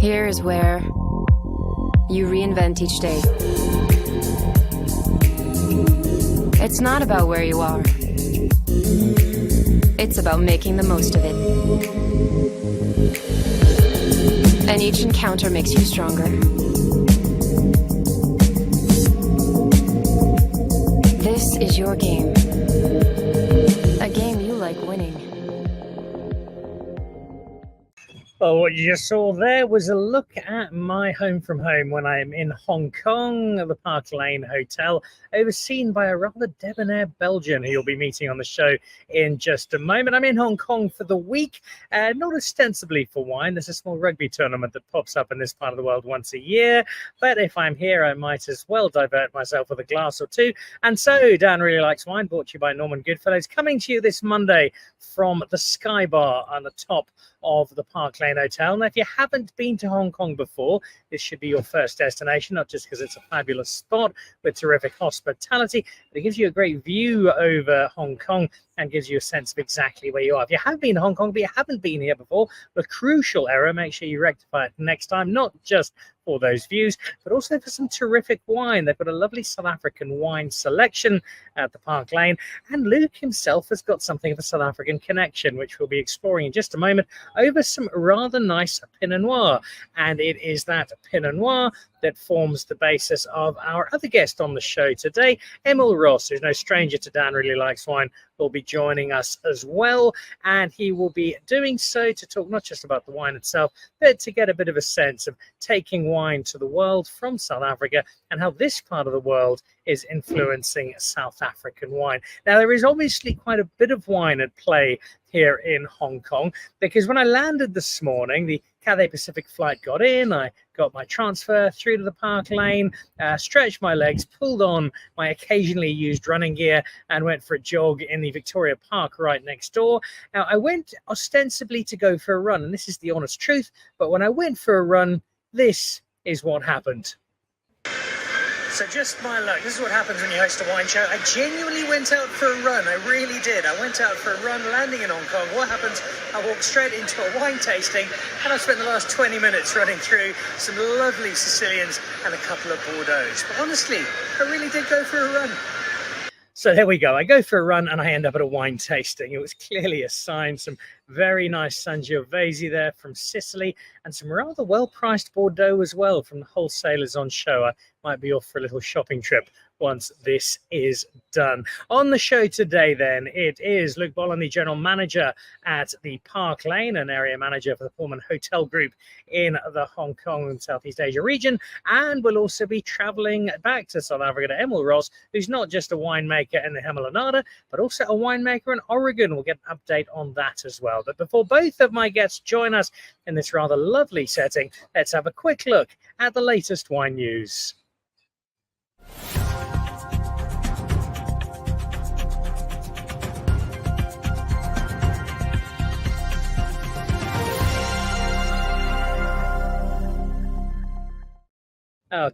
Here is where you reinvent each day. It's not about where you are. It's about making the most of it. And each encounter makes you stronger. This is your game. A game you like winning. Well, what you just saw there was a look at my home from home when I'm in Hong Kong at the Park Lane Hotel, overseen by a rather debonair Belgian who you'll be meeting on the show in just a moment. I'm in Hong Kong for the week, not ostensibly for wine. There's a small rugby tournament that pops up in this part of the world once a year, but if I'm here, I might as well divert myself with a glass or two. And so, Dan Really Likes Wine, brought to you by Norman Goodfellows, coming to you this Monday from the Sky Bar on the top of the Park Lane Hotel. Now, if you haven't been to Hong Kong before, this should be your first destination, not just because it's a fabulous spot with terrific hospitality, but it gives you a great view over Hong Kong and gives you a sense of exactly where you are. If you have been to Hong Kong, but you haven't been here before, a crucial error, make sure you rectify it next time, not just for those views, but also for some terrific wine. They've got a lovely South African wine selection at the Park Lane, and Luke himself has got something of a South African connection, which we'll be exploring in just a moment over some rather nice Pinot Noir. And it is that Pinot Noir that forms the basis of our other guest on the show today, Emil Ross, who's no stranger to Dan Really Likes Wine, will be joining us as well. And he will be doing so to talk not just about the wine itself, but to get a bit of a sense of taking wine to the world from South Africa and how this part of the world is influencing South African wine. Now, there is obviously quite a bit of wine at play here in Hong Kong, because when I landed this morning, the Cathay Pacific flight got in, I got my transfer through to the Park Lane, stretched my legs, pulled on my occasionally used running gear and went for a jog in the Victoria Park right next door. Now, I went ostensibly to go for a run, and this is the honest truth, but when I went for a run, this is what happened. So just my luck. This is what happens when you host a wine show. I genuinely went out for a run. I really did. I went out for a run, landing in Hong Kong. What happens? I walked straight into a wine tasting, and I spent the last 20 minutes running through some lovely Sicilians and a couple of Bordeauxs. But honestly, I really did go for a run. So there we go. I go for a run and I end up at a wine tasting. It was clearly a sign. Some very nice Sangiovese there from Sicily, and some rather well-priced Bordeaux as well from the wholesalers on show. I might be off for a little shopping trip once this is done. On the show today, then, it is Luke Bolland, the general manager at the Park Lane, an area manager for the Pullman Hotel Group in the Hong Kong and Southeast Asia region. And we'll also be traveling back to South Africa to Emil Ross, who's not just a winemaker in the Hemilanada, but also a winemaker in Oregon. We'll get an update on that as well. But before both of my guests join us in this rather lovely setting, let's have a quick look at the latest wine news.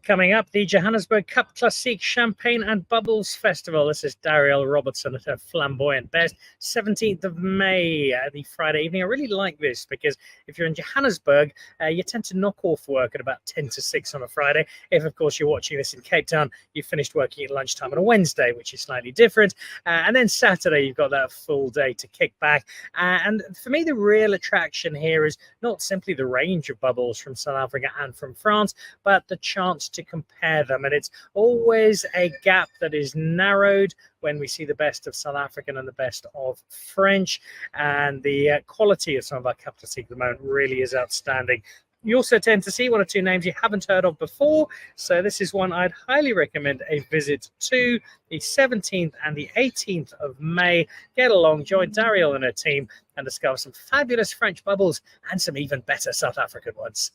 Coming up, the Johannesburg Cup Classique Champagne and Bubbles Festival. This is Darielle Robertson at her flamboyant best. 17th of May, the Friday evening. I really like this because if you're in Johannesburg, you tend to knock off work at about 10 to 6 on a Friday. If, of course, you're watching this in Cape Town, you finished working at lunchtime on a Wednesday, which is slightly different. And then Saturday, you've got that full day to kick back. And for me, the real attraction here is not simply the range of bubbles from South Africa and from France, but the chance to compare them. And it's always a gap that is narrowed when we see the best of South African and the best of French. And the quality of some of our Cup Classique at the moment really is outstanding. You also tend to see one or two names you haven't heard of before. So this is one I'd highly recommend a visit to, the 17th and the 18th of May. Get along, join Darielle and her team, and discover some fabulous French bubbles and some even better South African ones.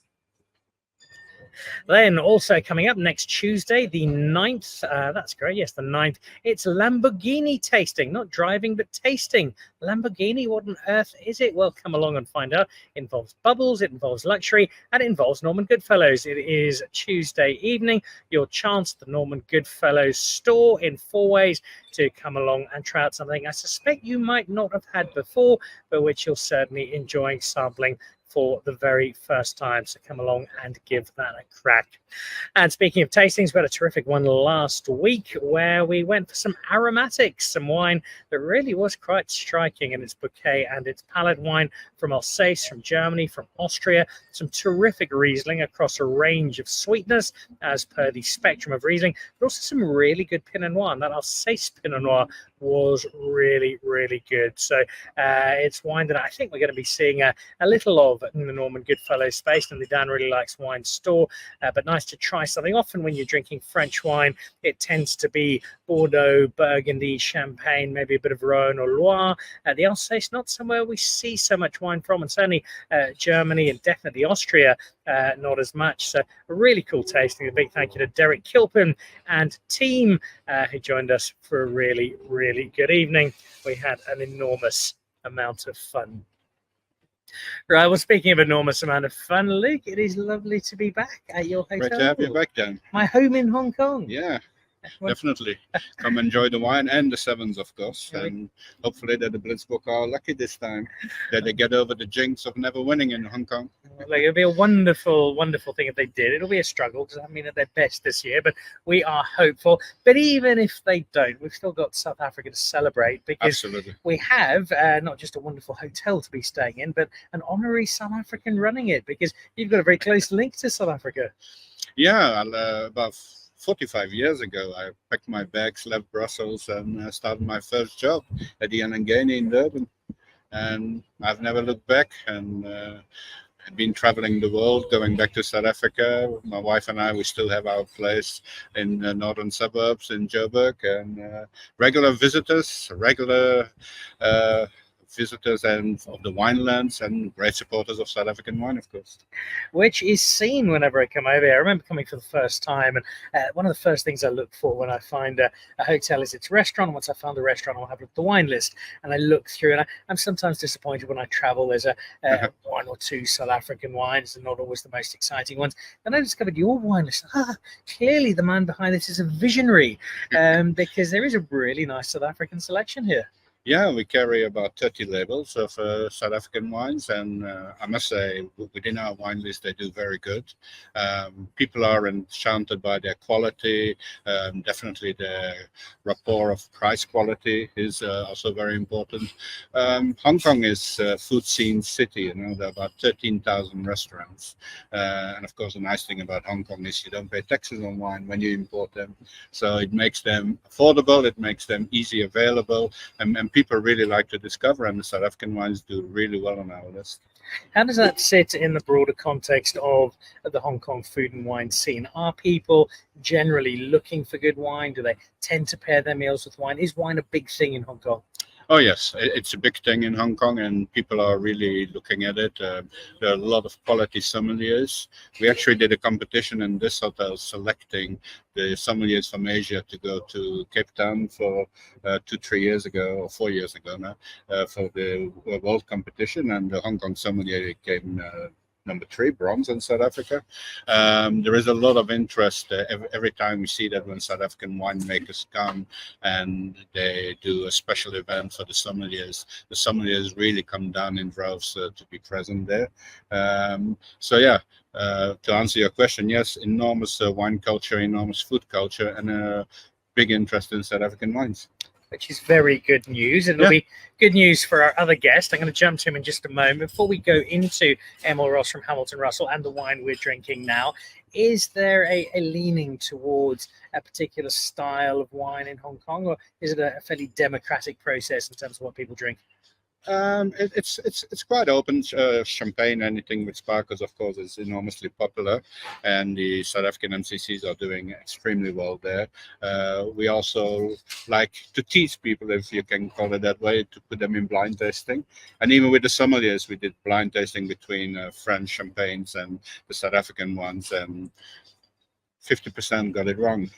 Then also coming up next Tuesday, the 9th, that's great, yes, the 9th, it's Lamborghini tasting, not driving, but tasting. Lamborghini, what on earth is it? Well, come along and find out. It involves bubbles, it involves luxury, and it involves Norman Goodfellows. It is Tuesday evening, your chance at the Norman Goodfellows store in Four Ways to come along and try out something I suspect you might not have had before, but which you'll certainly enjoy sampling for the very first time. So come along and give that a crack. And speaking of tastings, we had a terrific one last week where we went for some aromatics, some wine that really was quite striking in its bouquet and its palate. Wine from Alsace, from Germany, from Austria, some terrific Riesling across a range of sweetness as per the spectrum of Riesling, but also some really good Pinot Noir. And that Alsace Pinot Noir was really, really good. So it's wine that I think we're going to be seeing a little of in the Norman Goodfellow space. And the Dan really likes wine store, but nice to try something. Often when you're drinking French wine, it tends to be Bordeaux, Burgundy, Champagne, maybe a bit of Rhone or Loire. The Alsace, not somewhere we see so much wine from, and certainly Germany and definitely Austria, not as much. So a really cool tasting. A big thank you to Derek Kilpin and team who joined us for a really, really good evening. We had an enormous amount of fun. Right, well, speaking of enormous amount of fun, Luke, it is lovely to be back at your hotel. Great to have you back, Dan. My home in Hong Kong. Yeah, definitely. Come enjoy the wine and the sevens, of course. And hopefully that the Blitzbook are lucky this time, that they get over the jinx of never winning in Hong Kong. Like, it'll be a wonderful, wonderful thing if they did. It'll be a struggle because I mean at their best this year, but we are hopeful. But even if they don't, we've still got South Africa to celebrate because Absolutely. we have not just a wonderful hotel to be staying in, but an honorary South African running it because you've got a very close link to South Africa. Yeah, about 45 years ago, I packed my bags, left Brussels, and started my first job at the Anangeni in Durban. And I've never looked back. And I've been traveling the world, going back to South Africa. My wife and I, we still have our place in the northern suburbs in Joburg. And regular visitors and of the winelands, and great supporters of South African wine, of course. Which is seen whenever I come over here. I remember coming for the first time, and one of the first things I look for when I find a hotel is its restaurant. Once I found the restaurant, I'll have a look at the wine list, and I look through, and I'm sometimes disappointed when I travel. There's one or two South African wines, and not always the most exciting ones. Then I discovered your wine list. Clearly the man behind this is a visionary, because there is a really nice South African selection here. Yeah, we carry about 30 labels of South African wines, and I must say, within our wine list, they do very good. People are enchanted by their quality. Definitely the rapport of price quality is also very important. Hong Kong is a food scene city. You know, there are about 13,000 restaurants, and of course, the nice thing about Hong Kong is you don't pay taxes on wine when you import them, so it makes them affordable. It makes them easy available, and people really like to discover, and the South African wines do really well on our list. How does that sit in the broader context of the Hong Kong food and wine scene? Are people generally looking for good wine? Do they tend to pair their meals with wine? Is wine a big thing in Hong Kong? Oh yes, it's a big thing in Hong Kong, and people are really looking at it. There are a lot of quality sommeliers. We actually did a competition in this hotel selecting the sommeliers from Asia to go to Cape Town for 2-3 years ago, or 4 years ago now, for the world competition, and the Hong Kong sommelier came number 3, bronze in South Africa. There is a lot of interest every time we see that when South African winemakers come and they do a special event for the sommeliers really come down in droves to be present there. So yeah, to answer your question, yes, enormous wine culture, enormous food culture, and a big interest in South African wines. Which is very good news, and it'll be good news for our other guest. I'm going to jump to him in just a moment. Before we go into Emil Ross from Hamilton Russell and the wine we're drinking now, is there a leaning towards a particular style of wine in Hong Kong, or is it a fairly democratic process in terms of what people drink? It's quite open. Champagne, anything with sparkles, of course, is enormously popular, and the South African MCCs are doing extremely well there. We also like to tease people, if you can call it that way, to put them in blind tasting. And even with the sommeliers, we did blind tasting between French champagnes and the South African ones, and 50% got it wrong.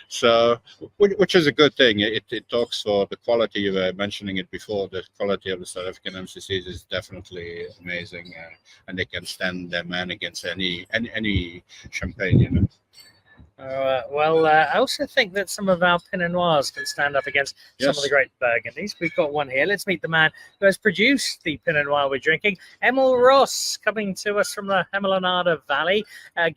So which is a good thing. It talks for the quality. You were mentioning it before. The quality of the South African MCCs is definitely amazing, and they can stand their man against any champagne, you know. I also think that some of our Pinot Noirs can stand up against some of the great Burgundies. We've got one here. Let's meet the man who has produced the Pinot Noir we're drinking, Emil Ross, coming to us from the Hamiltonada Valley.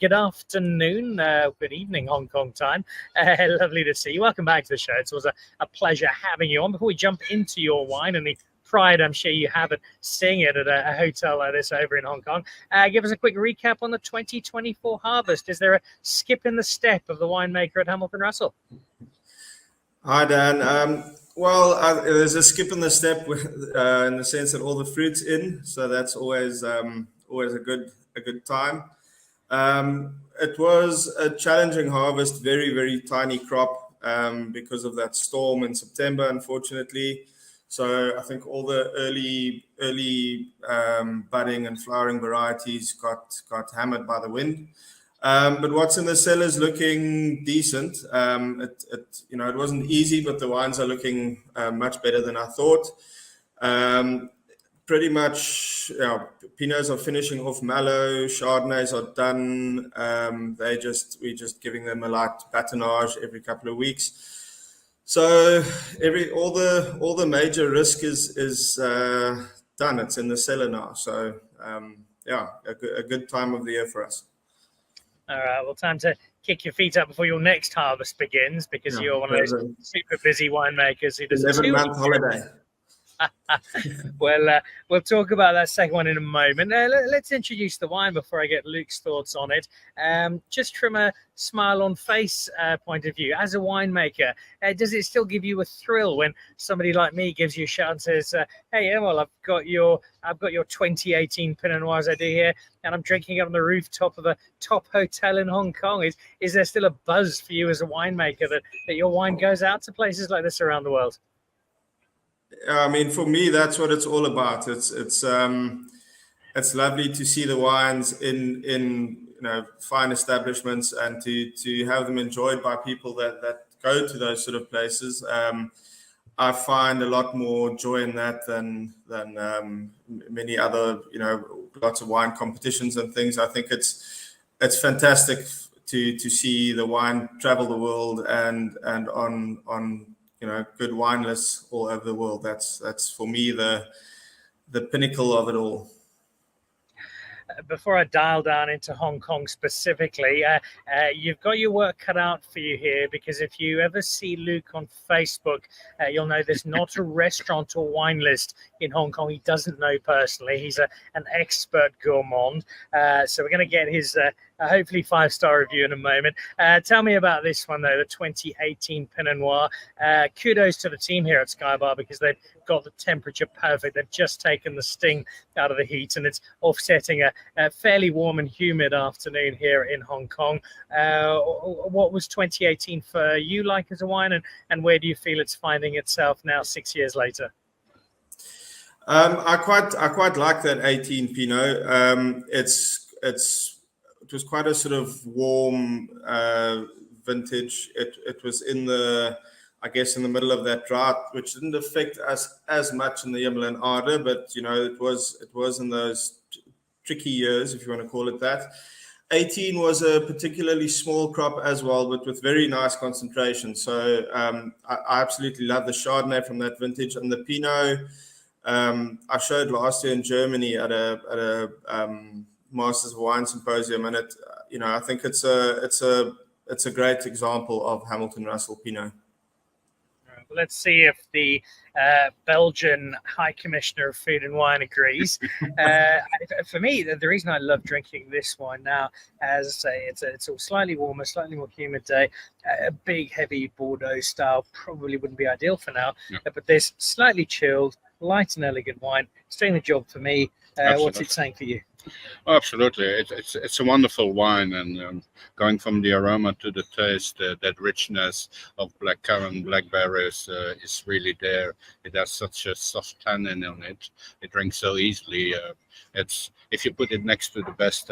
Good afternoon, good evening, Hong Kong time. Lovely to see you. Welcome back to the show. It was a pleasure having you on. Before we jump into your wine and the pride I'm sure you have at seeing it at a hotel like this over in Hong Kong, give us a quick recap on the 2024 harvest. Is there a skip in the step of the winemaker at Hamilton Russell? Hi, Dan. There's a skip in the step in the sense that all the fruit's in, so that's always a good time. It was a challenging harvest, very, very tiny crop because of that storm in September, unfortunately. So I think all the early budding and flowering varieties got hammered by the wind. But what's in the cellar is looking decent. It wasn't easy, but the wines are looking much better than I thought. Pretty much, Pinots are finishing off mallow, Chardonnays are done. We're just giving them a light batonnage every couple of weeks. So all the major risk is done. It's in the cellar now. So a good time of the year for us. All right, well, time to kick your feet up before your next harvest begins, because you're one of those super busy winemakers who does 11-month holiday. Well, we'll talk about that second one in a moment. Let's introduce the wine before I get Luke's thoughts on it. Just from a smile on face point of view, as a winemaker, does it still give you a thrill when somebody like me gives you a shout and says, "Hey, Emil, I've got your 2018 Pinot Noirs I do here, and I'm drinking it on the rooftop of a top hotel in Hong Kong"? Is there still a buzz for you as a winemaker that your wine goes out to places like this around the world? I mean, for me, that's what it's all about. It's lovely to see the wines in fine establishments and to have them enjoyed by people that go to those sort of places. I find a lot more joy in that than many other lots of wine competitions and things. I think it's fantastic to see the wine travel the world and on good wine lists all over the world. That's for me the pinnacle of it all. Before I dial down into Hong Kong specifically, you've got your work cut out for you here, because if you ever see Luke on Facebook, you'll know there's not a restaurant or wine list in Hong Kong he doesn't know personally. He's an expert gourmand. So we're going to get his hopefully 5-star review in a moment. Tell me about this one, though, the 2018 Pinot Noir. Kudos to the team here at Sky Bar, because they've got the temperature perfect. They've just taken the sting out of the heat, and it's offsetting a fairly warm and humid afternoon here in Hong Kong. What was 2018 for you like as a wine, and where do you feel it's finding itself now 6 years later? I quite like that 18 Pinot. It was quite a sort of warm vintage. It was in the middle of that drought, which didn't affect us as much in the Hamiltonada, but it was in those tricky years, if you want to call it that. 18 was a particularly small crop as well, but with very nice concentration. So I absolutely love the Chardonnay from that vintage, and the Pinot. I showed last year in Germany at a Masters of Wine Symposium, and I think it's a great example of Hamilton Russell Pinot. Let's see if the Belgian High Commissioner of Food and Wine agrees. For me, the reason I love drinking this wine now, as I say, it's a slightly warmer, slightly more humid day. A big, heavy Bordeaux style probably wouldn't be ideal for now, but this slightly chilled, light and elegant wine, it's doing the job for me. What's it saying for you? Oh, absolutely, it's a wonderful wine, and going from the aroma to the taste, that richness of blackcurrant, blackberries is really there. It has such a soft tannin on it. It drinks so easily. It's, if you put it next to the best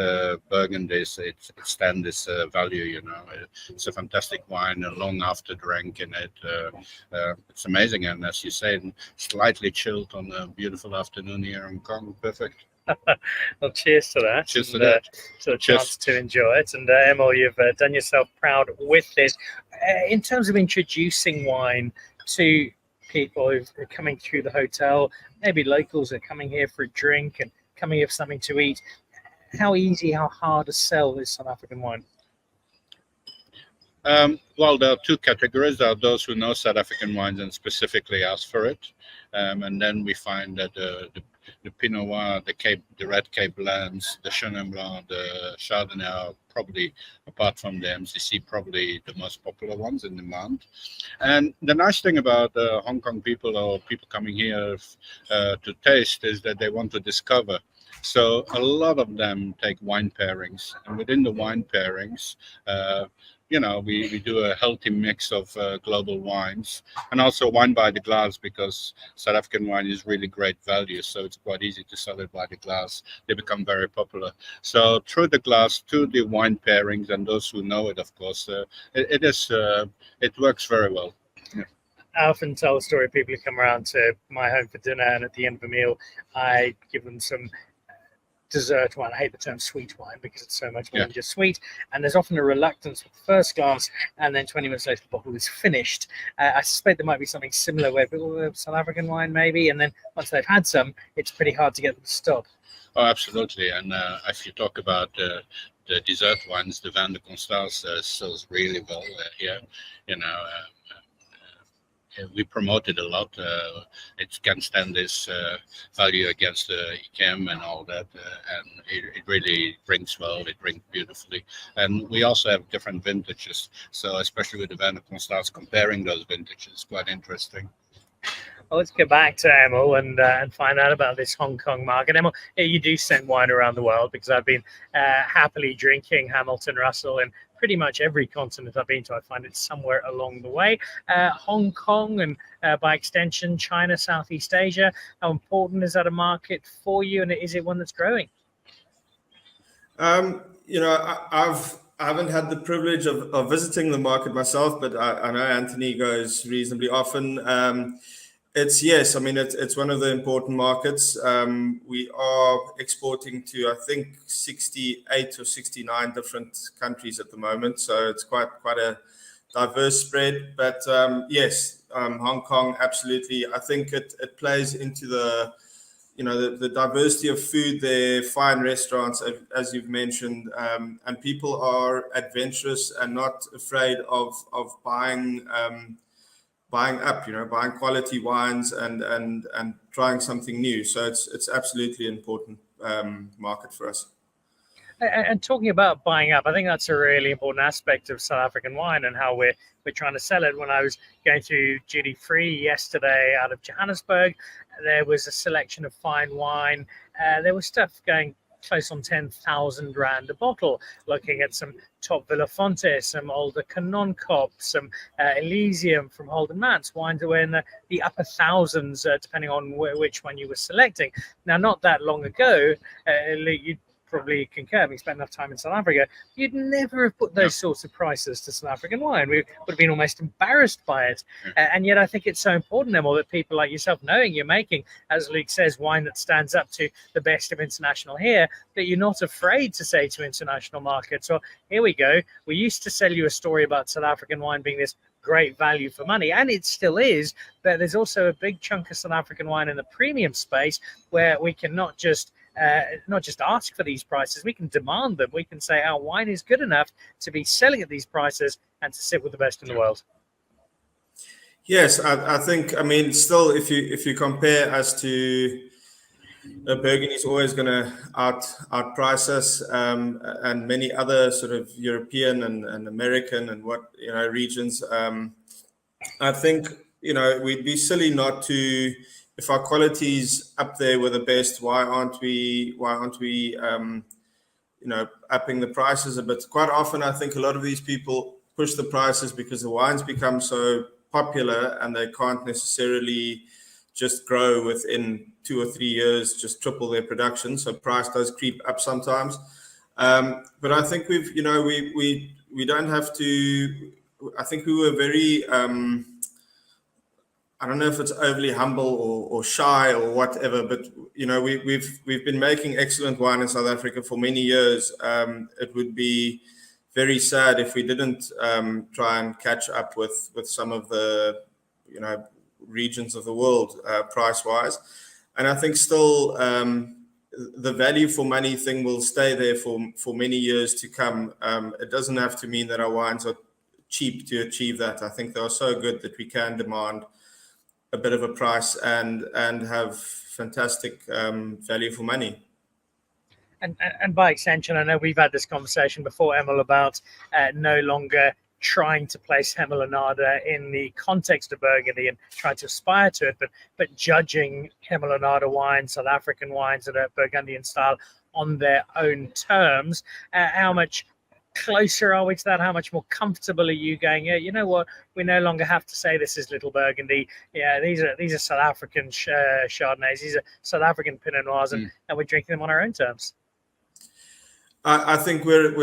Burgundies, it stands its value. It's a fantastic wine, a long after drink in it. It's amazing, and as you say, slightly chilled on a beautiful afternoon here in Hong Kong. Perfect. Well, cheers to that. Cheers to and, that. to the Cheers. chance to enjoy it. And Emil, you've done yourself proud with this. In terms of introducing wine to people who are coming through the hotel, maybe locals are coming here for a drink and coming here for something to eat, how easy, how hard to sell this South African wine? Well, there are two categories. There are those who know South African wines and specifically ask for it. And then we find that the Pinot Noir, the Red Cape blends, the Chenin Blanc, the Chardonnay are probably, apart from the MCC, probably the most popular ones in demand. And the nice thing about Hong Kong people or people coming here to taste is that they want to discover. So a lot of them take wine pairings, and within the wine pairings, we do a healthy mix of global wines and also wine by the glass, because South African wine is really great value. So it's quite easy to sell it by the glass. They become very popular. So through the glass, to the wine pairings, and those who know it, of course, it works very well. I often tell the story of people who come around to my home for dinner, and at the end of the meal, I give them some dessert wine. I hate the term sweet wine because it's so much more than just sweet. And there's often a reluctance with the first glass, and then 20 minutes later, the bottle is finished. I suspect there might be something similar where people have South African wine, maybe, and then once they've had some, it's pretty hard to get them to stop. Oh, absolutely. And if you talk about the dessert wines, the Vin de Constance sells really well here. We promote it a lot. It can stand this value against the IKEM and all that, and it really drinks well. It drinks beautifully, and we also have different vintages. So especially with the Vin de Constance, comparing those vintages is quite interesting. Well, let's get back to Emil and find out about this Hong Kong market. Emil, you do send wine around the world, because I've been happily drinking Hamilton Russell in pretty much every continent I've been to. I find it somewhere along the way. Hong Kong and by extension China, Southeast Asia, how important is that a market for you, and is it one that's growing? I haven't had the privilege of visiting the market myself, but I know Anthony goes reasonably often. It's one of the important markets. We are exporting to, I think, 68 or 69 different countries at the moment, so it's quite a diverse spread. But Hong Kong, absolutely. I think it plays into the diversity of food there, fine restaurants, as you've mentioned, and people are adventurous and not afraid of buying quality wines and trying something new. So it's absolutely an important market for us. And talking about buying up, I think that's a really important aspect of South African wine and how we're trying to sell it. When I was going through duty free yesterday out of Johannesburg, there was a selection of fine wine. There was stuff going close on 10,000 rand a bottle, looking at some top Villa Fonte, some older Canon Cop, some Elysium from Holden Mance, wines away in the upper thousands, depending on which one you were selecting. Now, not that long ago, you'd probably concur, having spent enough time in South Africa, you'd never have put those sorts of prices to South African wine. We would have been almost embarrassed by it. And yet I think it's so important, Emil, that people like yourself, knowing you're making, as Luke says, wine that stands up to the best of international here, that you're not afraid to say to international markets, well, here we go. We used to sell you a story about South African wine being this great value for money, and it still is, but there's also a big chunk of South African wine in the premium space where we can not just ask for these prices, we can demand them. We can say our wine is good enough to be selling at these prices and to sit with the best in the world. Yes, I think, still, if you compare us to Burgundy, is always going to outprice us, and many other sort of European and American and regions. I think we'd be silly not to. If our quality's up there with the best, why aren't we upping the prices a bit? Quite often, I think a lot of these people push the prices because the wines become so popular and they can't necessarily just grow within 2 or 3 years, just triple their production. So price does creep up sometimes. But I think we don't have to. I think we were very. I don't know if it's overly humble or shy or whatever, but you know, we've been making excellent wine in South Africa for many years. It would be very sad if we didn't try and catch up with some of the, you know, regions of the world price wise, and I think still the value for money thing will stay there for many years to come. It doesn't have to mean that our wines are cheap to achieve that. I think they are so good that we can demand a bit of a price and have fantastic value for money. And by extension, I know we've had this conversation before, Emil, about no longer trying to place Hemelanada in the context of Burgundy and trying to aspire to it, but judging Hemelanada wines, South African wines that are Burgundian style on their own terms. How much closer are we to that? How much more comfortable are you going? Yeah, you know what? We no longer have to say this is Little Burgundy. Yeah, these are South African Chardonnays. These are South African Pinot Noirs, and we're drinking them on our own terms. I think we're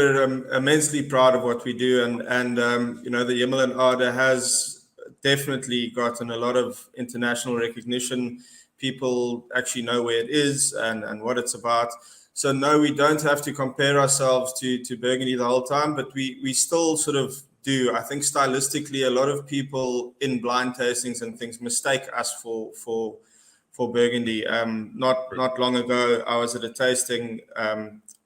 immensely proud of what we do, and you know, the Hemelanada has definitely gotten a lot of international recognition. People actually know where it is and what it's about. So no, we don't have to compare ourselves to Burgundy the whole time, but we still sort of do. I think stylistically, a lot of people in blind tastings and things mistake us for Burgundy. Not long ago, I was at a tasting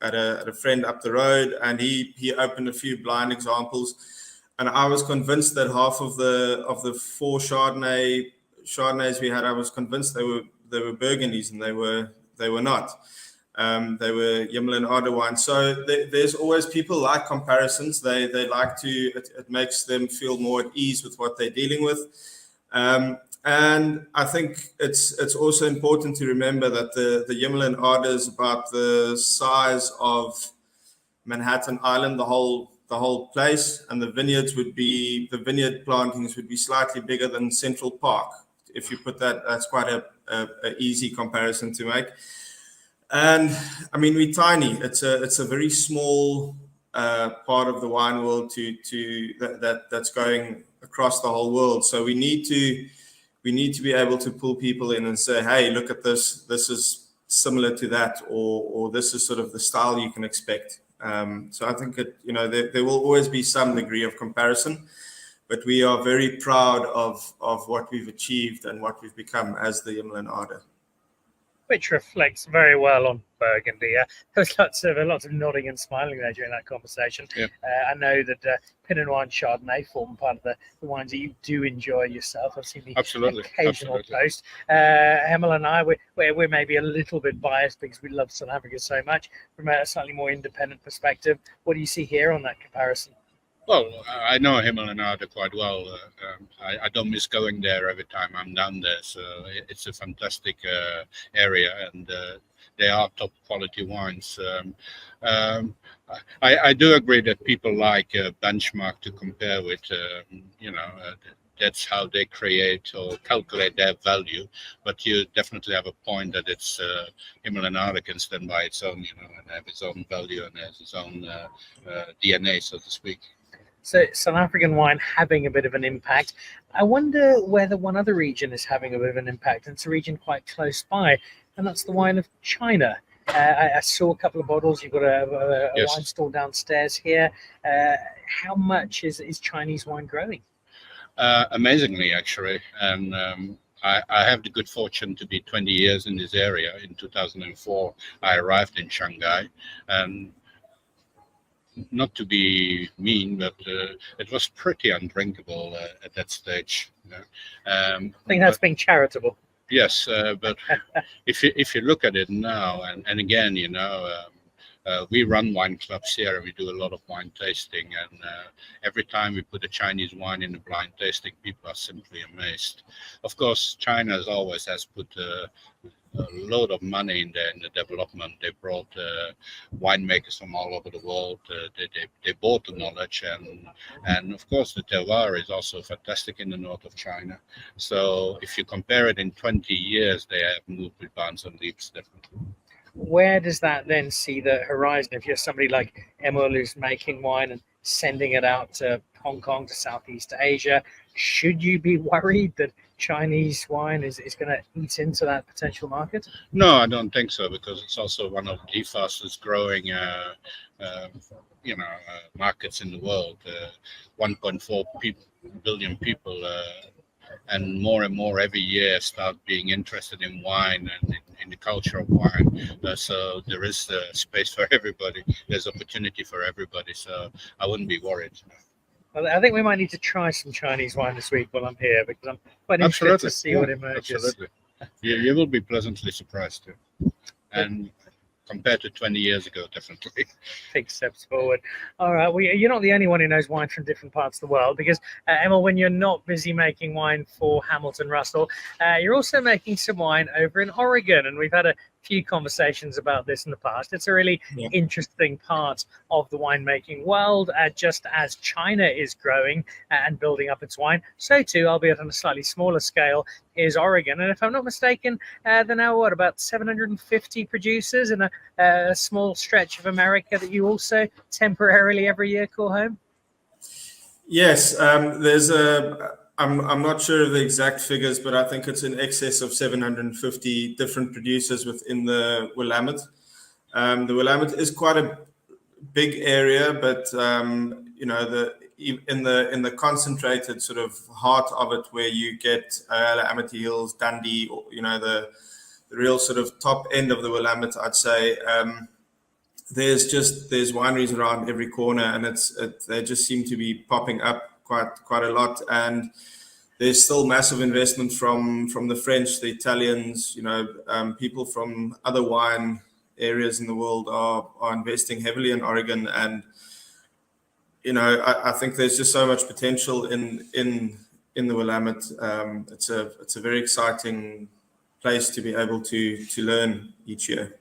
at a friend up the road, and he opened a few blind examples, and I was convinced that half of the 4 Chardonnays we had, I was convinced they were Burgundies, and they were not. They were Hemelanada wines. So there's always, people like comparisons. They like to, it makes them feel more at ease with what they're dealing with. And I think it's also important to remember that the Hemelanada is about the size of Manhattan Island, the whole place, and the vineyard plantings would be slightly bigger than Central Park. If you put that's quite a easy comparison to make. And I mean, we're tiny. It's a very small part of the wine world that's going across the whole world. So we need to be able to pull people in and say, hey, look at this. This is similar to that, or this is sort of the style you can expect. So I think there will always be some degree of comparison, but we are very proud of what we've achieved and what we've become as the Hemelanada. Which reflects very well on Burgundy. There was lots of nodding and smiling there during that conversation. Yeah. I know that Pinot Noir and Chardonnay form part of the wines that you do enjoy yourself. I've seen the occasional post. Emil and I, we're maybe a little bit biased because we love South Africa so much. From a slightly more independent perspective, what do you see here on that comparison? Well, I know Hemelanada quite well. I don't miss going there every time I'm down there. So it's a fantastic area, and they are top quality wines. I do agree that people like benchmark to compare with. That's how they create or calculate their value. But you definitely have a point that it's Hemelanada can stand by its own, and have its own value and has its own DNA, so to speak. So South African wine having a bit of an impact. I wonder whether one other region is having a bit of an impact. It's a region quite close by, and that's the wine of China. I saw a couple of bottles. You've got a Yes. wine store downstairs here. How much is Chinese wine growing? Amazingly, actually. And I have the good fortune to be 20 years in this area. In 2004, I arrived in Shanghai, and not to be mean, but it was pretty undrinkable at that stage. I think that's being charitable. Yes, but if you look at it now, and again, we run wine clubs here, and we do a lot of wine tasting, and every time we put a Chinese wine in a blind tasting, people are simply amazed. Of course, China always has put a load of money in the development. They brought winemakers from all over the world. They bought the knowledge, and of course the terroir is also fantastic in the north of China. So if you compare it in 20 years, they have moved with bounds and leaps, definitely. Where does that then see the horizon? If you're somebody like Emil who's making wine and sending it out to Hong Kong, to Southeast Asia. Should you be worried that Chinese wine is going to eat into that potential market? No, I don't think so, because it's also one of the fastest growing, markets in the world. 1.4 billion people, and more every year start being interested in wine and in the culture of wine. So there is space for everybody. There's opportunity for everybody. So I wouldn't be worried. Well, I think we might need to try some Chinese wine this week while I'm here, because I'm quite interested Absolutely. to see what emerges. Absolutely. You will be pleasantly surprised too. And compared to 20 years ago, definitely. Big steps forward. All right. Well, you're not the only one who knows wine from different parts of the world, because, Emma, when you're not busy making wine for Hamilton Russell, you're also making some wine over in Oregon. And we've had a few conversations about this in the past. It's a really interesting part of the winemaking world. Just as China is growing and building up its wine, so too, albeit on a slightly smaller scale, is Oregon. And if I'm not mistaken, there are now about 750 producers in a small stretch of America that you also temporarily every year call home? Yes, I'm not sure of the exact figures, but I think it's in excess of 750 different producers within the Willamette. The Willamette is quite a big area, but in the concentrated sort of heart of it, where you get Amity Hills, Dundee, the real sort of top end of the Willamette, I'd say. There's wineries around every corner, and they just seem to be popping up quite a lot. And there's still massive investment from the French, the Italians, people from other wine areas in the world are investing heavily in Oregon. And I think there's just so much potential in the Willamette. It's a very exciting place to be able to learn each year.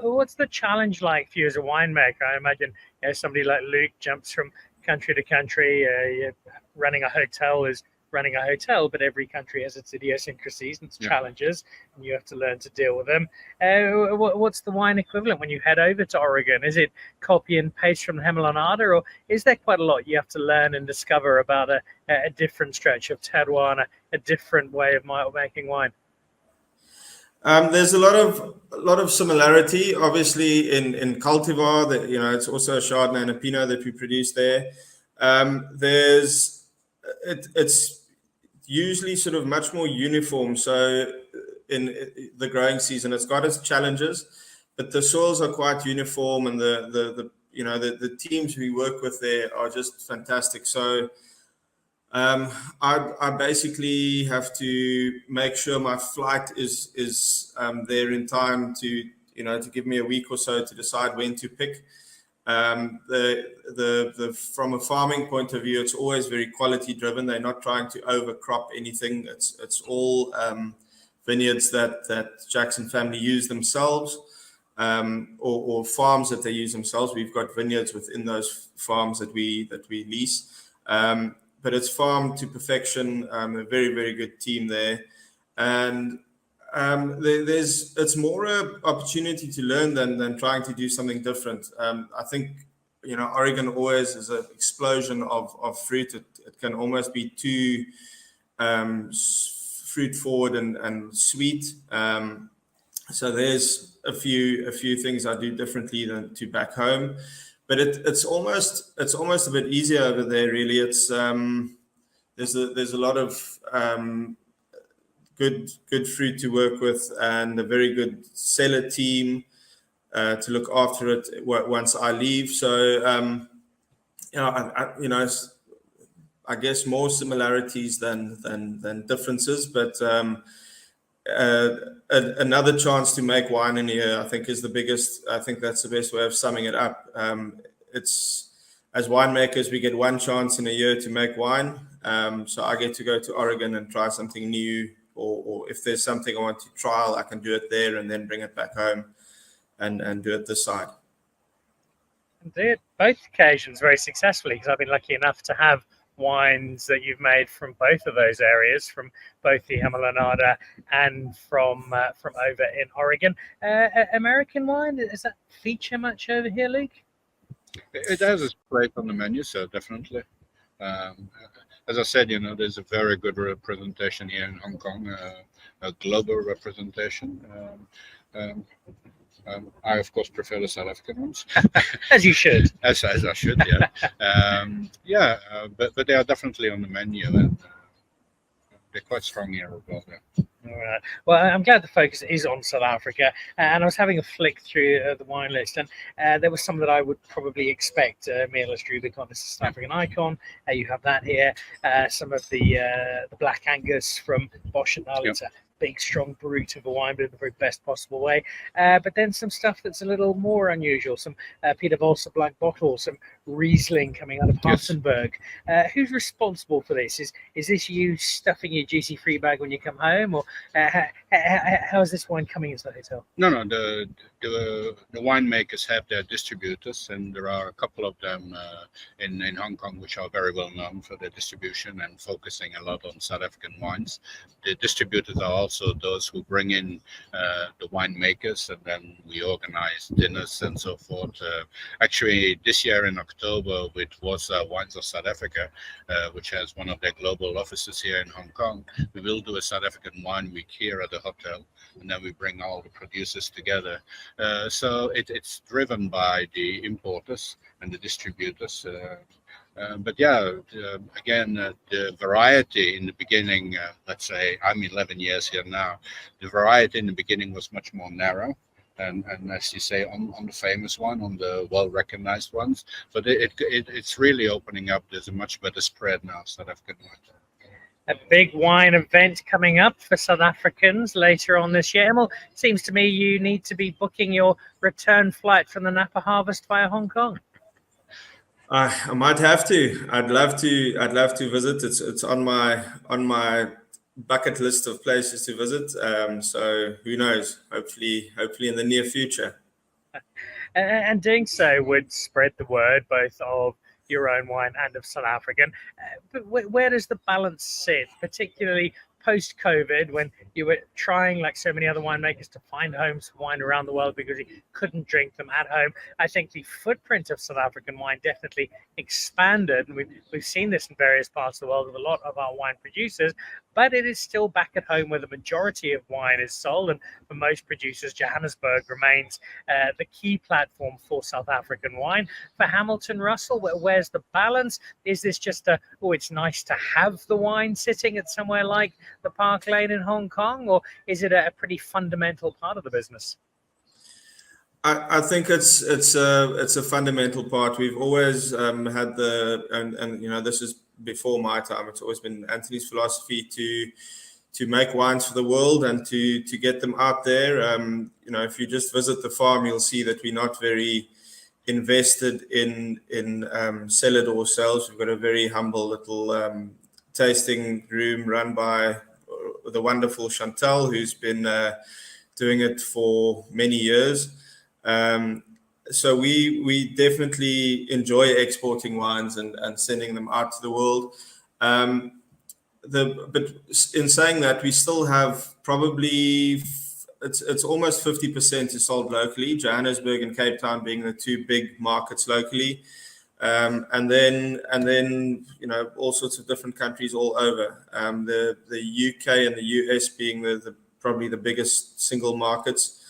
What's the challenge like for you as a winemaker? I imagine somebody like Luke jumps from country to country. Running a hotel is running a hotel, but every country has its idiosyncrasies and its challenges, and you have to learn to deal with them. What's the wine equivalent when you head over to Oregon? Is it copy and paste from the Hamiltonada, or is there quite a lot you have to learn and discover about a different stretch of terroir and a different way of making wine? There's a lot of similarity, obviously, in cultivar. That it's also a Chardonnay and a Pinot that we produce there. It's usually sort of much more uniform. So in the growing season, it's got its challenges, but the soils are quite uniform, and the teams we work with there are just fantastic. So I basically have to make sure my flight is there in time to give me a week or so to decide when to pick. From a farming point of view, it's always very quality driven. They're not trying to overcrop anything. It's all vineyards that Jackson family use themselves, or farms that they use themselves. We've got vineyards within those farms that we lease. But it's farmed to perfection. A very, very good team there, and it's more an opportunity to learn than trying to do something different. I think Oregon always is an explosion of fruit. It can almost be too fruit forward and sweet. So there's a few things I do differently than to back home. But it's almost a bit easier over there, really. It's there's a lot of good fruit to work with, and a very good cellar team to look after it once I leave. So I guess more similarities than differences, but another chance to make wine in a year, I think, is the biggest. I think that's the best way of summing it up. It's, as winemakers, we get one chance in a year to make wine. So I get to go to Oregon and try something new, or if there's something I want to trial, I can do it there and then bring it back home and do it this side. And did both occasions very successfully, because I've been lucky enough to have wines that you've made from both of those areas, from both the Hamiltonada and from over in Oregon. American wine, does that feature much over here, Luke? It has its place on the menu, so definitely. Um, as I said, there's a very good representation here in Hong Kong, a global representation. Um, I, of course, prefer the South African ones. As you should. as I should, yeah. But they are definitely on the menu, and they're quite strong here as well. Yeah. All right. Well, I'm glad the focus is on South Africa, and I was having a flick through the wine list, and there was some that I would probably expect. Meerless Rubicon is a South African icon. You have that here. Some of the Black Angus from Bosch and Null. Yep. It's a big, strong brute of a wine, but in the very best possible way. But then some stuff that's a little more unusual. Some Peter Volser Black Bottle, some Riesling coming out of Yes. Hartenberg. Who's responsible for this? Is this you stuffing your duty free bag when you come home, or how is this wine coming into the hotel? No, the winemakers have their distributors, and there are a couple of them in Hong Kong which are very well known for their distribution and focusing a lot on South African wines. The distributors are also those who bring in the winemakers, and then we organize dinners and so forth. Actually, this year in October, with Warsaw Wines of South Africa, which has one of their global offices here in Hong Kong, we will do a South African wine week here at the hotel, and then we bring all the producers together. So it's driven by the importers and the distributors. But yeah, again, the variety in the beginning, let's say I'm 11 years here now, the variety in the beginning was much more narrow. And as you say, on the famous one, on the well-recognized ones, but it's really opening up. There's a much better spread now, South African wine. A big wine event coming up for South Africans later on this year. Emil, seems to me you need to be booking your return flight from the Napa Harvest via Hong Kong. I might have to. I'd love to visit. It's on my bucket list of places to visit. So who knows? Hopefully in the near future. And doing so would spread the word both of your own wine and of South African. But where does the balance sit, particularly post-COVID, when you were trying, like so many other winemakers, to find homes for wine around the world because you couldn't drink them at home? I think the footprint of South African wine definitely expanded, and we've seen this in various parts of the world with a lot of our wine producers, but it is still back at home where the majority of wine is sold, and for most producers, Johannesburg remains the key platform for South African wine. For Hamilton Russell, where's the balance? Is this just it's nice to have the wine sitting at somewhere like the Park Lane in Hong Kong, or is it a pretty fundamental part of the business? I think it's a fundamental part. We've always had and this is before my time. It's always been Anthony's philosophy to make wines for the world and to get them out there. If you just visit the farm, you'll see that we're not very invested in cellar door sales. We've got a very humble little tasting room run by the wonderful Chantal, who's been doing it for many years. So we definitely enjoy exporting wines and sending them out to the world. But in saying that, we still have probably it's almost 50% is sold locally. Johannesburg and Cape Town being the two big markets locally. And then all sorts of different countries all over. The UK and the US being probably the biggest single markets,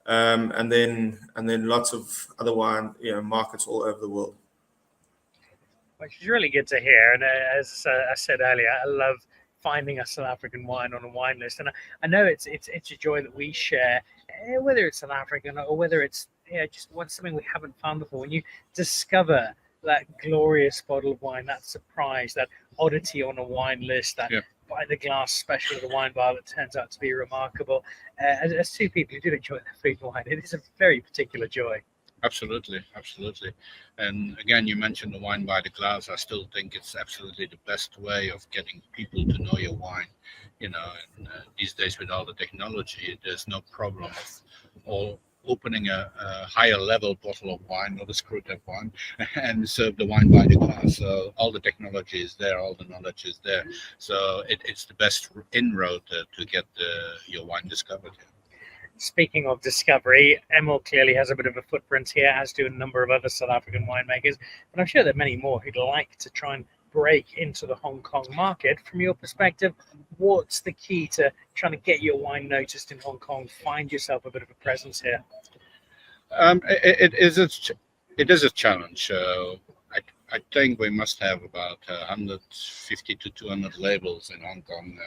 and then lots of other wine markets all over the world. Which is really good to hear. And as I said earlier, I love finding a South African wine on a wine list, and I know it's a joy that we share, whether it's South African or whether it's just something we haven't found before. When you discover that glorious bottle of wine, that surprise, that oddity on a wine list, that by the glass special of the wine bar that turns out to be remarkable. As two people who do enjoy their food and wine, it is a very particular joy. Absolutely. And again, you mentioned the wine by the glass. I still think it's absolutely the best way of getting people to know your wine. And these days with all the technology, there's no problem of opening a higher level bottle of wine, not a screw top wine, and serve the wine by the glass. So all the technology is there, all the knowledge is there. So it's the best inroad to get your wine discovered. Speaking of discovery, Emil clearly has a bit of a footprint here, as do a number of other South African winemakers. But I'm sure there are many more who'd like to try and break into the Hong Kong market. From your perspective, what's the key to trying to get your wine noticed in Hong Kong, find yourself a bit of a presence here? It is a challenge. I think we must have about 150 to 200 labels in Hong Kong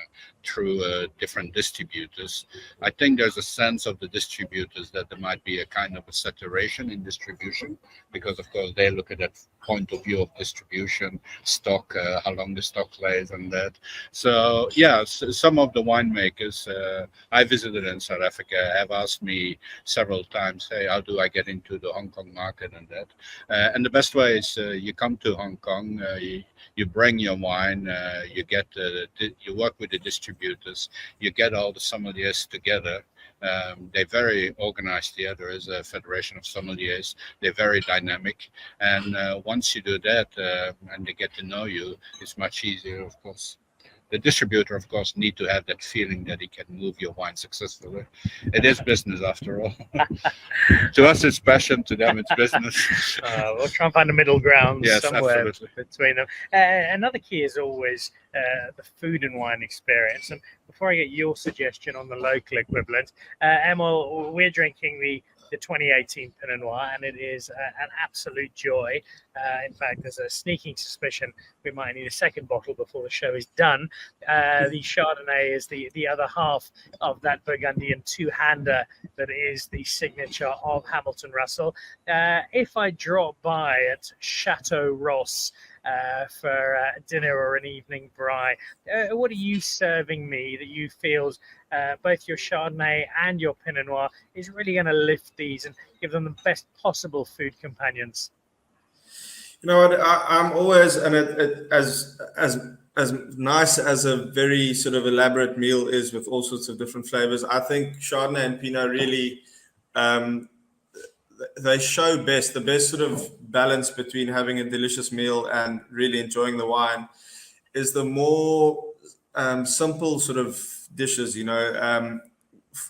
through different distributors. I think there's a sense of the distributors that there might be a kind of a saturation in distribution, because of course they look at that point of view of distribution, stock, how long the stock lays and that. So yeah, some of the winemakers I visited in South Africa have asked me several times, hey, how do I get into the Hong Kong market and that? And the best way is you come to Hong Kong, you bring your wine, you work with the distributors, you get all the sommeliers together. They're very organized here. There is a federation of sommeliers. They're very dynamic, and once you do that and they get to know you, it's much easier, of course. The distributor, of course, need to have that feeling that he can move your wine successfully. It is business, after all. To us, it's passion. To them, it's business. We'll try and find a middle ground somewhere absolutely. between them. Another key is always the food and wine experience. And before I get your suggestion on the local equivalent, Emil, we're drinking the 2018 Pinot Noir, and it is an absolute joy. In fact, there's a sneaking suspicion we might need a second bottle before the show is done. The Chardonnay is the other half of that Burgundian two-hander that is the signature of Hamilton Russell. If I drop by at Chateau Ross for dinner or an evening braai, what are you serving me that you feel both your Chardonnay and your Pinot Noir is really going to lift these and give them the best possible food companions? You know what? I'm always, and as nice as a very sort of elaborate meal is with all sorts of different flavors, I think Chardonnay and Pinot really they show the best sort of balance between having a delicious meal and really enjoying the wine is the more simple sort of dishes,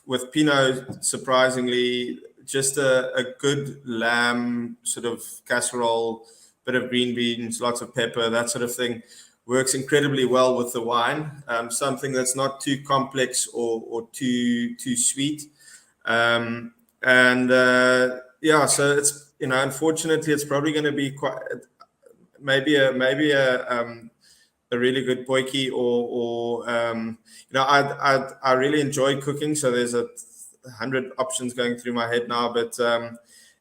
with Pinot, surprisingly, just a good lamb sort of casserole, bit of green beans, lots of pepper, that sort of thing works incredibly well with the wine. Something that's not too complex or too sweet. Yeah, so it's, unfortunately, it's probably going to be quite maybe a really good potjie or I really enjoy cooking, so there's 100 options going through my head now, but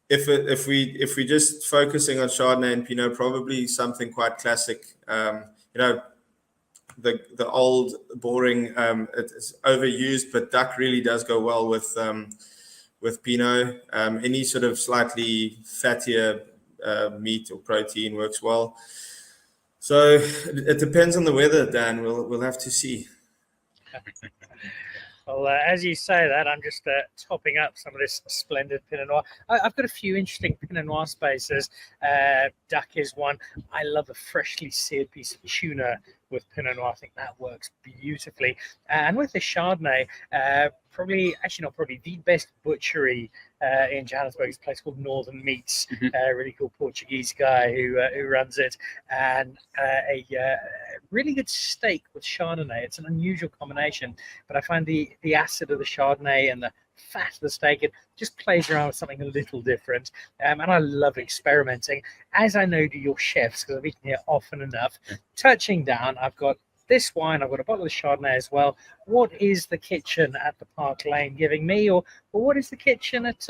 if we just focusing on Chardonnay and Pinot, probably something quite classic. The old boring, it's overused, but duck really does go well with Pinot. Any sort of slightly fattier meat or protein works well. So it depends on the weather, Dan. We'll have to see. Well, as you say that, I'm just topping up some of this splendid Pinot Noir. I've got a few interesting Pinot Noir spaces. Duck is one. I love a freshly seared piece of tuna with Pinot Noir. I think that works beautifully. And with the Chardonnay, probably the best butchery in Johannesburg is a place called Northern Meats. A really cool Portuguese guy who runs it, and a really good steak with Chardonnay. It's an unusual combination, but I find the acid of the Chardonnay and the fat of the steak, it just plays around with something a little different. And I love experimenting, as I know do your chefs, because I've eaten here often enough. Touching down, I've got this wine, I've got a bottle of Chardonnay as well. What is the kitchen at the Park Lane giving me, or what is the kitchen at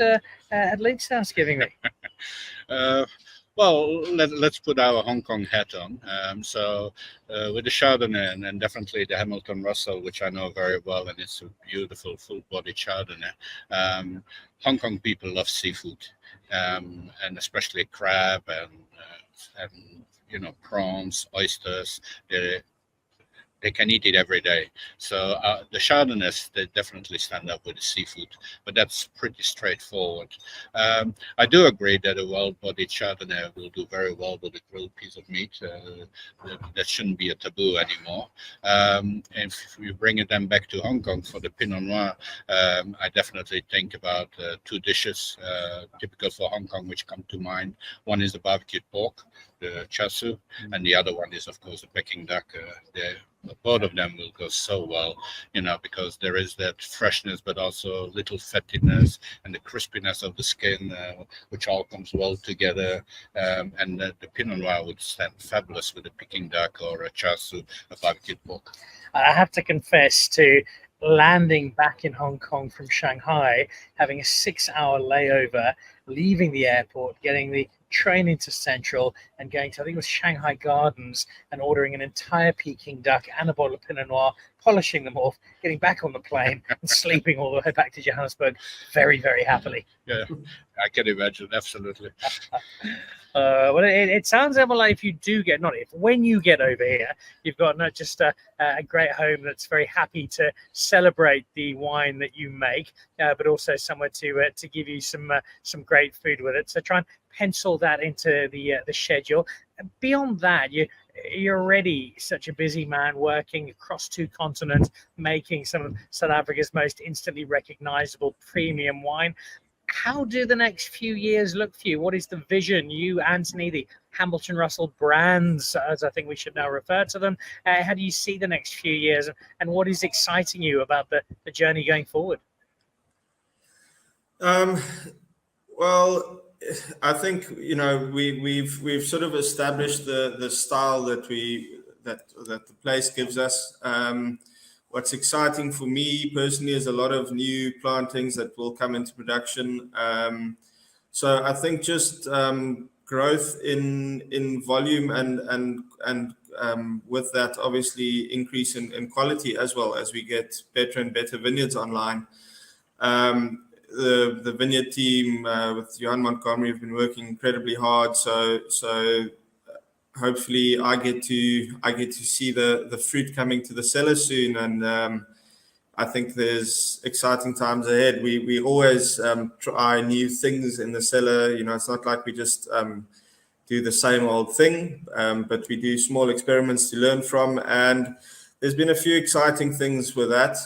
Luke's house giving me? Well, let's put our Hong Kong hat on. With the Chardonnay and definitely the Hamilton Russell, which I know very well, and it's a beautiful full-bodied Chardonnay. Hong Kong people love seafood, and especially crab and prawns, oysters. they can eat it every day. So the Chardonnays, they definitely stand up with the seafood, but that's pretty straightforward. I do agree that a well-bodied Chardonnay will do very well with a grilled piece of meat. That shouldn't be a taboo anymore. And if we bring it then back to Hong Kong for the Pinot Noir, I definitely think about two dishes typical for Hong Kong which come to mind. One is the barbecued pork, the char siu, and the other one is, of course, the Peking duck. Both of them will go so well, because there is that freshness, but also little fattiness and the crispiness of the skin, which all comes well together. And the Pinot Noir would stand fabulous with a Peking duck or a char siu, a barbecued pork. I have to confess to landing back in Hong Kong from Shanghai, having a 6-hour layover, leaving the airport, getting the train into Central, and going to, I think it was Shanghai Gardens, and ordering an entire Peking duck and a bottle of Pinot Noir, polishing them off, getting back on the plane, and sleeping all the way back to Johannesburg very, very happily. Yeah, I can imagine, absolutely. Well, it sounds like if you do get, not if, when you get over here, you've got not just a great home that's very happy to celebrate the wine that you make, but also somewhere to give you some great food with it. So try and pencil that into the schedule. Beyond that, you're already such a busy man working across 2 continents, making some of South Africa's most instantly recognizable premium wine. How do the next few years look for you? What is the vision? You, Anthony, the Hamilton Russell brands, as I think we should now refer to them. How do you see the next few years, and what is exciting you about the journey going forward? Well, I think we've sort of established the style that the place gives us. What's exciting for me personally is a lot of new plantings that will come into production. So I think just growth in volume and with that obviously increase in quality as well as we get better and better vineyards online. The vineyard team with Johan Montgomery have been working incredibly hard. So hopefully I get to see the fruit coming to the cellar soon, and I think there's exciting times ahead. We always try new things in the cellar. It's not like we just do the same old thing, but we do small experiments to learn from, and there's been a few exciting things with that.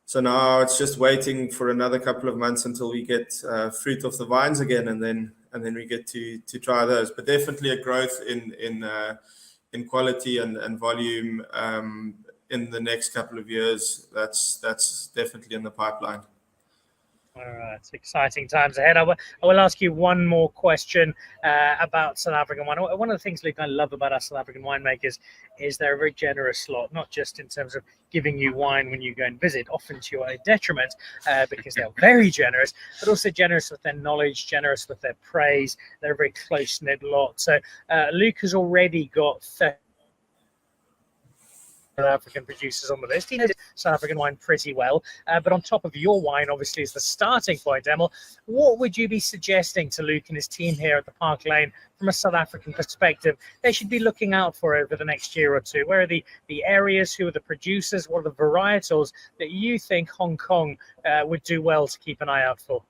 So now it's just waiting for another couple of months until we get fruit off the vines again, and then we get to try those. But definitely a growth in quality and volume in the next couple of years. That's definitely in the pipeline. All right, it's exciting times ahead. I will ask you one more question about South African wine. One of the things, Luke, I love about our South African winemakers is they're a very generous lot, not just in terms of giving you wine when you go and visit, often to your detriment, because they're very generous, but also generous with their knowledge, generous with their praise. They're a very close-knit lot. So Luke has already got 30 African producers on the list. He knows South African wine pretty well, but on top of your wine, obviously, is the starting point. Emil, what would you be suggesting to Luke and his team here at the Park Lane from a South African perspective they should be looking out for over the next year or two? Where are the areas, who are the producers, what are the varietals that you think Hong Kong would do well to keep an eye out for?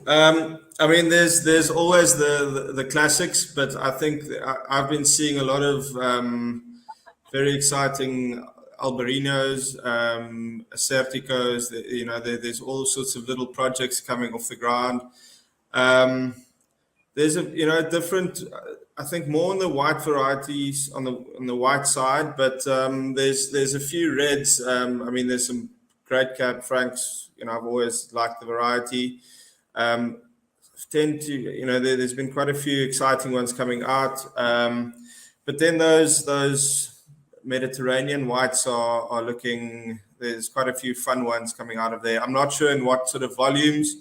I mean, there's always the classics, but I think I've been seeing a lot of very exciting Albarinos, Acerticos. There's all sorts of little projects coming off the ground. There's a different, I think, more on the white varieties on the white side, but there's a few reds. I mean, there's some great Cab Francs. I've always liked the variety. There's been quite a few exciting ones coming out, but then those Mediterranean whites are looking. There's quite a few fun ones coming out of there. I'm not sure in what sort of volumes.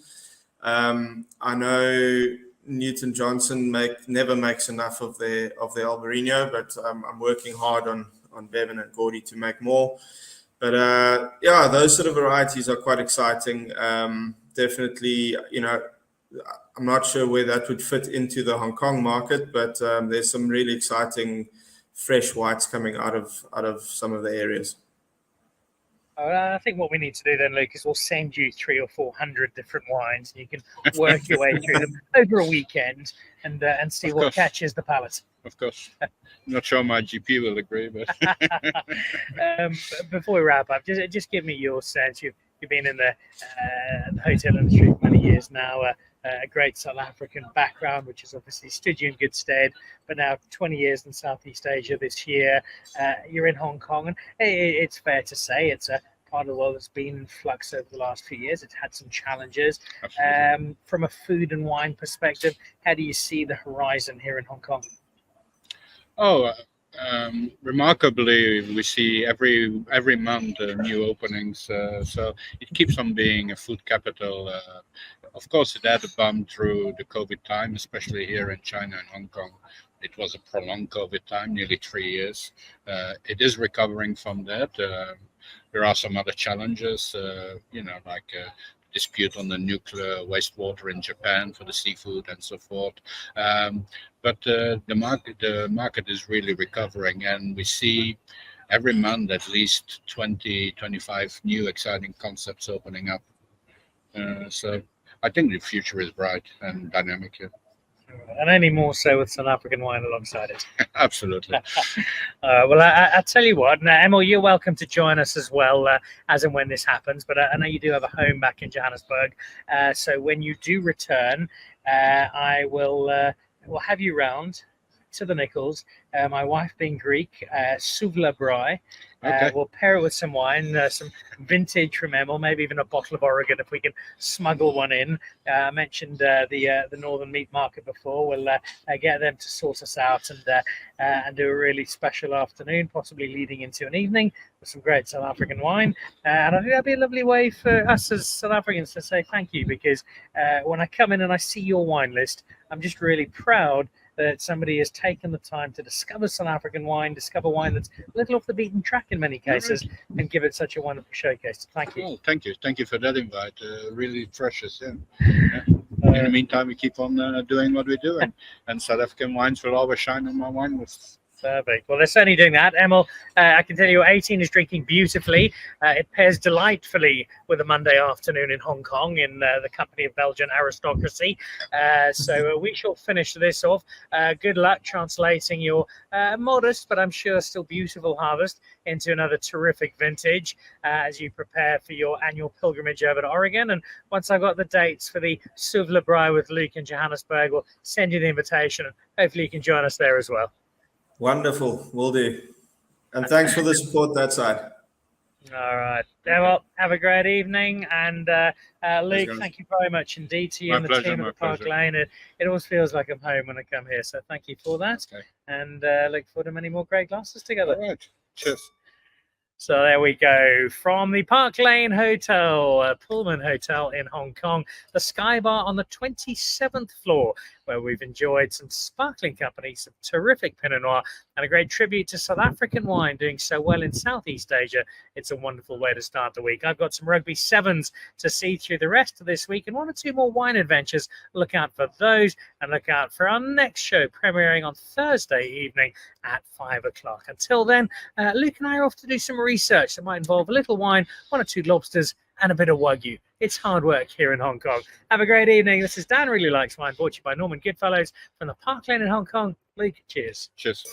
I know Newton Johnson never makes enough of their Albarino, but I'm working hard on Bevan and Gordy to make more. But those sort of varieties are quite exciting. Definitely, I'm not sure where that would fit into the Hong Kong market, but there's some really exciting fresh whites coming out of some of the areas. I think what we need to do then, Luke, is we'll send you 300 or 400 different wines, and you can work your way through them over a weekend and see Of what course. catches the palate. Of course. I'm not sure my GP will agree, but Before we wrap up, just give me your sense. You've been in the hotel industry for many years now. A great South African background, which has obviously stood you in good stead. But now 20 years in Southeast Asia this year, you're in Hong Kong, and it's fair to say it's a part of the world that's been in flux over the last few years. It's had some challenges. From a food and wine perspective, how do you see the horizon here in Hong Kong? Remarkably, we see every month new openings. So it keeps on being a food capital. Of course, it had a bump through the COVID time, especially here in China and Hong Kong. It was a prolonged COVID time, nearly 3 years. It is recovering from that. There are some other challenges, like dispute on the nuclear wastewater in Japan for the seafood and so forth. But the market is really recovering, and we see every month at least 20, 25 new exciting concepts opening up. So I think the future is bright and dynamic here. And any more so with South African wine alongside it. Absolutely. Well, I tell you what, now, Emil, you're welcome to join us as well, as and when this happens. But I know you do have a home back in Johannesburg. So when you do return, I will have you round to the Nichols. My wife being Greek, souvla braai. Okay. We'll pair it with some wine, some vintage from Emil, maybe even a bottle of Oregon if we can smuggle one in. I mentioned the Northern Meat Market before. We'll get them to sort us out and do a really special afternoon, possibly leading into an evening with some great South African wine. And I think that'd be a lovely way for us as South Africans to say thank you, because when I come in and I see your wine list, I'm just really proud that somebody has taken the time to discover South African wine, discover wine that's a little off the beaten track in many cases, and give it such a wonderful showcase. Thank you. Oh, thank you for that invite. Really precious. Yeah. In the meantime, we keep on doing what we're doing, and South African wines will always shine on my wine list. Perfect. Well, they're certainly doing that. Emil, I can tell you 18 is drinking beautifully. It pairs delightfully with a Monday afternoon in Hong Kong in the company of Belgian aristocracy. So we shall finish this off. Good luck translating your modest, but I'm sure still beautiful harvest into another terrific vintage as you prepare for your annual pilgrimage over to Oregon. And once I've got the dates for the souvla braai with Luke in Johannesburg, we'll send you the invitation, and hopefully you can join us there as well. Wonderful, will do. And thanks for the support that side. All right. Well, have a great evening. And Luke, thank you very much indeed to you and the team at the Park Lane. It always feels like I'm home when I come here. So thank you for that. Okay. And look forward to many more great glasses together. All right. Cheers. So there we go, from the Park Lane Hotel, Pullman Hotel in Hong Kong, the Sky Bar on the 27th floor, where we've enjoyed some sparkling company, some terrific Pinot Noir, and a great tribute to South African wine doing so well in Southeast Asia. It's a wonderful way to start the week. I've got some rugby sevens to see through the rest of this week, and 1 or 2 more wine adventures. Look out for those, and look out for our next show, premiering on Thursday evening at 5 o'clock. Until then, Luke and I are off to do some research that might involve a little wine, 1 or 2 lobsters, and a bit of Wagyu. It's hard work here in Hong Kong. Have a great evening. This is Dan Really Likes Wine, brought to you by Norman Goodfellows from the Park Lane in Hong Kong. Luke, cheers. Cheers.